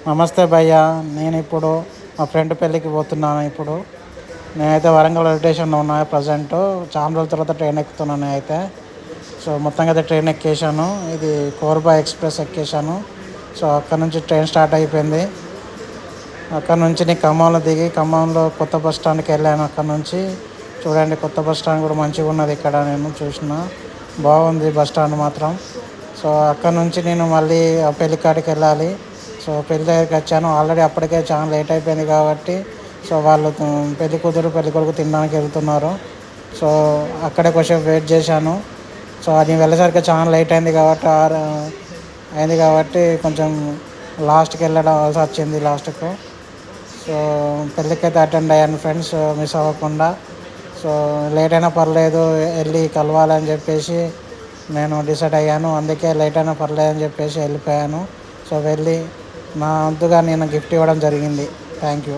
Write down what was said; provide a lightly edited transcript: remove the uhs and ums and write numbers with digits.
నమస్తే భయ్యా. నేను ఇప్పుడు మా ఫ్రెండ్ పెళ్ళికి పోతున్నాను. నేనైతే వరంగల్ రైల్వే స్టేషన్లో ఉన్నా ప్రజెంట్. చాలా రోజుల తర్వాత ట్రైన్ ఎక్కుతున్నాను నేనైతే. సో మొత్తంగా అయితే ట్రైన్ ఎక్కేసాను. ఇది కోర్బా ఎక్స్ప్రెస్ ఎక్కేసాను. సో అక్కడ నుంచి ట్రైన్ స్టార్ట్ అయిపోయింది. అక్కడ నుంచి నేను ఖమ్మంలో దిగి ఖమ్మంలో కొత్త బస్ స్టాండ్కి వెళ్ళాను. అక్కడ నుంచి చూడండి, కొత్త బస్ స్టాండ్ కూడా మంచిగా ఉన్నది. ఇక్కడ నేను చూసిన బాగుంది బస్ స్టాండ్ మాత్రం. సో అక్కడ నుంచి నేను మళ్ళీ ఆ పెళ్లి కాడికి వెళ్ళాలి. సో పెళ్లి దగ్గరికి వచ్చాను. ఆల్రెడీ అప్పటికే చాలా లేట్ అయిపోయింది కాబట్టి సో వాళ్ళు పెళ్లి కూతురు పెళ్లి కొడుకు తినడానికి వెళ్తున్నారు. సో అక్కడే కొంచెం వెయిట్ చేశాను. సో అది వెళ్ళేసరికి చాలా లేట్ అయింది కాబట్టి కొంచెం లాస్ట్కి వెళ్ళవలసి వచ్చింది లాస్ట్కు. సో పెళ్ళికి అయితే అటెండ్ అయ్యాను ఫ్రెండ్స్, మిస్ అవ్వకుండా. సో లేట్ అయినా పర్లేదు వెళ్ళి కలవాలని చెప్పేసి నేను డిసైడ్ అయ్యాను. అందుకే లేట్ అయినా పర్లేదు అని చెప్పేసి వెళ్ళిపోయాను. సో వెళ్ళి నా వంతుగా నేను గిఫ్ట్ ఇవ్వడం జరిగింది. Thank you.